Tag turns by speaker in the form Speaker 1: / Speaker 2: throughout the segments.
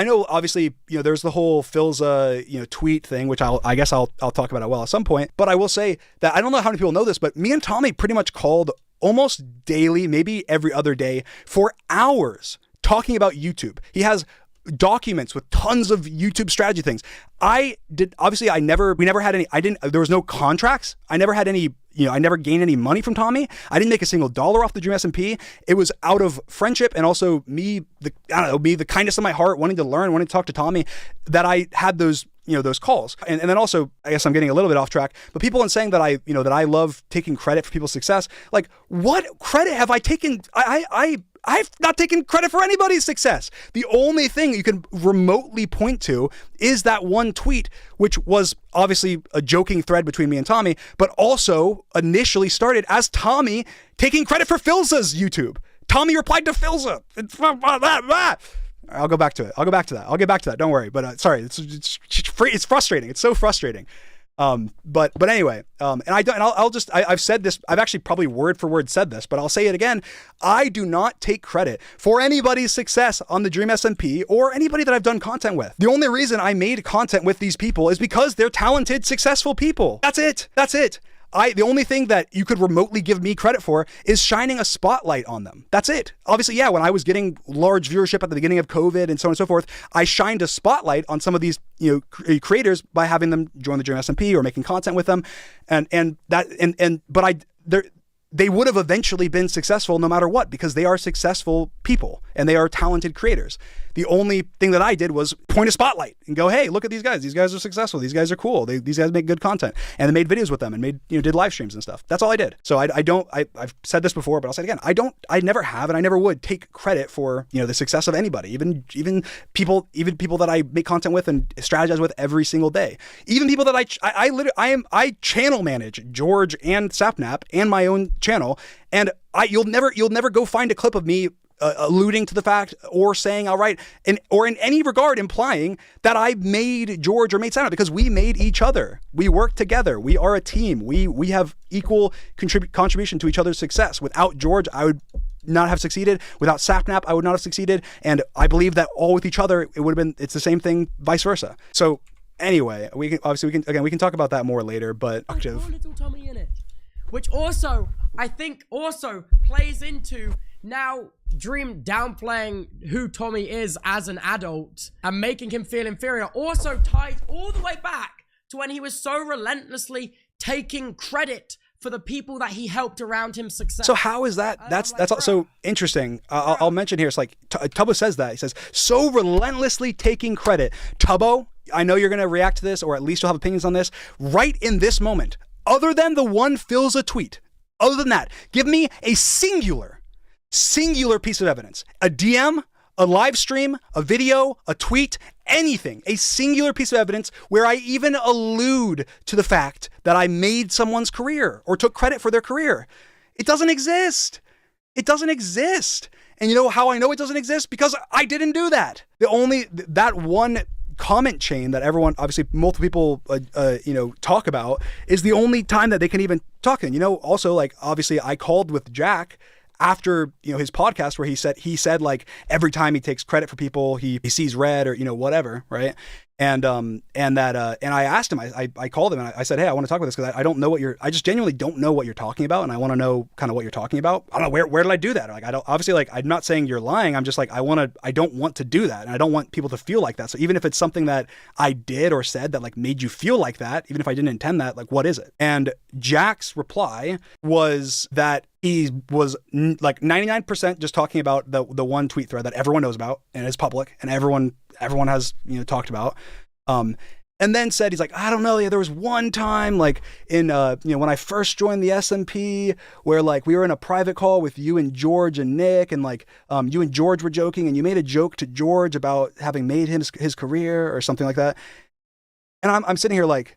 Speaker 1: I know obviously, there's the whole Philza, tweet thing, which I guess I'll talk about at some point. But I will say that I don't know how many people know this, but me and Tommy pretty much called almost daily, maybe every other day for hours talking about YouTube. He has documents with tons of YouTube strategy things. We never had any, there was no contracts. I never had any, I never gained any money from Tommy. I didn't make a single dollar off the Dream SMP. It was out of friendship and also me, the kindness of my heart, wanting to learn, wanting to talk to Tommy, that I had those, those calls. And then also, I guess I'm getting a little bit off track, but people in saying that that I love taking credit for people's success, like what credit have I taken? I've not taken credit for anybody's success. The only thing you can remotely point to is that one tweet, which was obviously a joking thread between me and Tommy, but also initially started as Tommy taking credit for Philza's YouTube. Tommy replied to Philza. I'll go back to it. I'll get back to that. Don't worry. But sorry, it's frustrating. It's so frustrating. But anyway, I've said this, I've actually probably word for word said this, but I'll say it again. I do not take credit for anybody's success on the Dream SMP or anybody that I've done content with. The only reason I made content with these people is because they're talented, successful people. That's it. The only thing that you could remotely give me credit for is shining a spotlight on them. That's it. Obviously, yeah, when I was getting large viewership at the beginning of COVID and so on and so forth, I shined a spotlight on some of these, creators by having them join the Dream SMP or making content with them. They would have eventually been successful no matter what, because they are successful people and they are talented creators. The only thing that I did was point a spotlight and go, hey, look at these guys. These guys are successful. These guys are cool. These guys make good content, and they made videos with them and did live streams and stuff. That's all I did. So I've said this before, but I'll say it again. I never have, and I never would take credit for, the success of anybody, even people that I make content with and strategize with every single day. Even people that I channel manage George and Sapnap and my own channel. And you'll never go find a clip of me alluding to the fact or saying, all right, or in any regard implying that I made George or made Sapnap, because we made each other. We work together. We are a team. We have equal contribution to each other's success. Without George, I would not have succeeded. Without Sapnap, I would not have succeeded. And I believe that all with each other, it's the same thing, vice versa. So anyway, we can talk about that more later, but
Speaker 2: little Tommy in it, which also I think also plays into now Dream downplaying who Tommy is as an adult and making him feel inferior. Also ties all the way back to when he was so relentlessly taking credit for the people that he helped around him success.
Speaker 1: So how is that? That's also interesting. I'll mention here. It's like Tubbo says that. He says, so relentlessly taking credit. Tubbo, I know you're going to react to this, or at least you'll have opinions on this right in this moment. Other than the one Philza tweet, other than that, give me a singular piece of evidence. A DM, a live stream, a video, a tweet, anything. A singular piece of evidence where I even allude to the fact that I made someone's career or took credit for their career. It doesn't exist. It doesn't exist. And you know how I know it doesn't exist? Because I didn't do that. That one comment chain that everyone, obviously multiple people, talk about is the only time that they can even talk. And, also like, obviously I called with Jack after, his podcast where he said like every time he takes credit for people, he sees red or, whatever. Right. And I asked him, I called him and I said, hey, I want to talk about this because I don't know I just genuinely don't know what you're talking about. And I want to know kind of what you're talking about. I don't know, where did I do that? Like, I don't, obviously, like, I'm not saying you're lying. I'm just like, I don't want to do that. And I don't want people to feel like that. So even if it's something that I did or said that like made you feel like that, even if I didn't intend that, like, what is it? And Jack's reply was that he was like 99% just talking about the one tweet thread that everyone knows about and is public and everyone has, talked about. And then said, he's like, I don't know. Yeah, there was one time like in, when I first joined the SMP where like we were in a private call with you and George and Nick and like, you and George were joking and you made a joke to George about having made him his career or something like that. And I'm sitting here like,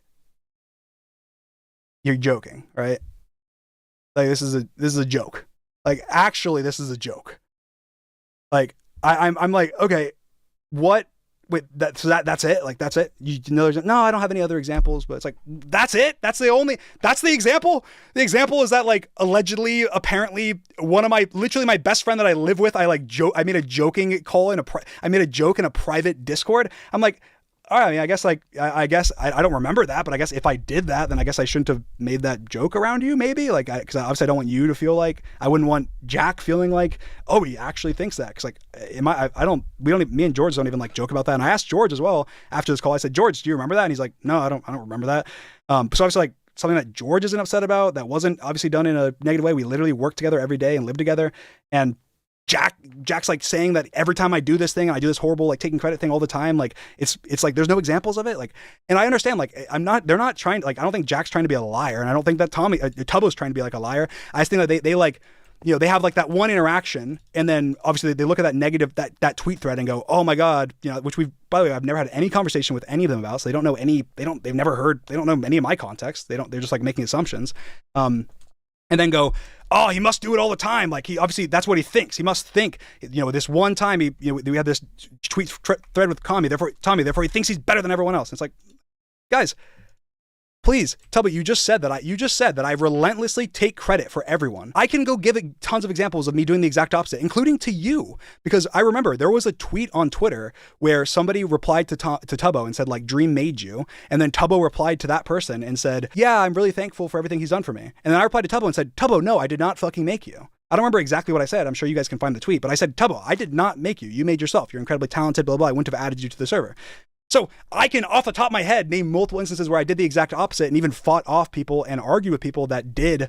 Speaker 1: you're joking, right? Like this is a joke. Like actually this is a joke. Like I'm like, okay, what wait, that's it? Like, that's it? You know, no, I don't have any other examples, but it's like, that's it? That's the example? The example is that, like, allegedly, apparently, one of literally my best friend that I live with, I made a joking call I made a joke in a private Discord. I'm like, all right, I mean, I guess, like, I guess I don't remember that, but I guess if I did that, then I guess I shouldn't have made that joke around you, maybe, like, because obviously I don't want you to feel like, I wouldn't want Jack feeling like, oh, he actually thinks that, because, like, me and George don't even, like, joke about that. And I asked George as well after this call. I said, George, do you remember that? And he's like, no, I don't remember that. So obviously, like, something that George isn't upset about, that wasn't obviously done in a negative way. We literally work together every day and live together, and Jack's like saying that every time I do this thing, and I do this horrible, like, taking credit thing all the time, like, it's like there's no examples of it, like, and I understand, like, they're not trying, like, I don't think Jack's trying to be a liar, and I don't think that Tubbo's trying to be like a liar. I just think that they like, you know, they have, like, that one interaction, and then obviously they look at that negative, that tweet thread and go, oh my God, you know, which by the way, I've never had any conversation with any of them about, so they don't know they've never heard, they don't know any of my context. They're just, like, making assumptions. And then go, oh, he must do it all the time. Like, he obviously, that's what he thinks. He must think, you know, this one time we had this tweet thread with Tommy, therefore he thinks he's better than everyone else. And it's like, guys, please, Tubbo, you just said that I relentlessly take credit for everyone. I can go give tons of examples of me doing the exact opposite, including to you, because I remember there was a tweet on Twitter where somebody replied to Tubbo and said, like, Dream made you, and then Tubbo replied to that person and said, yeah, I'm really thankful for everything he's done for me. And then I replied to Tubbo and said, Tubbo, no, I did not fucking make you. I don't remember exactly what I said. I'm sure you guys can find the tweet, but I said, Tubbo, I did not make you. You made yourself. You're incredibly talented, blah, blah. I wouldn't have added you to the server. So I can, off the top of my head, name multiple instances where I did the exact opposite and even fought off people and argued with people that did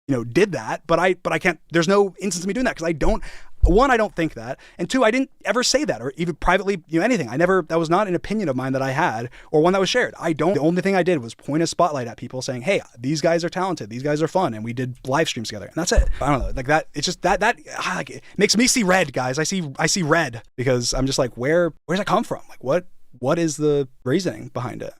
Speaker 1: that. But I can't, there's no instance of me doing that, because I don't think that. And two, I didn't ever say that, or even privately, anything. That was not an opinion of mine that I had, or one that was shared. The only thing I did was point a spotlight at people saying, hey, these guys are talented. These guys are fun. And we did live streams together. And that's it. I don't know. Like that, it's just that like, it makes me see red, guys. I see red, because I'm just like, where's that come from? Like, what is the reasoning behind it?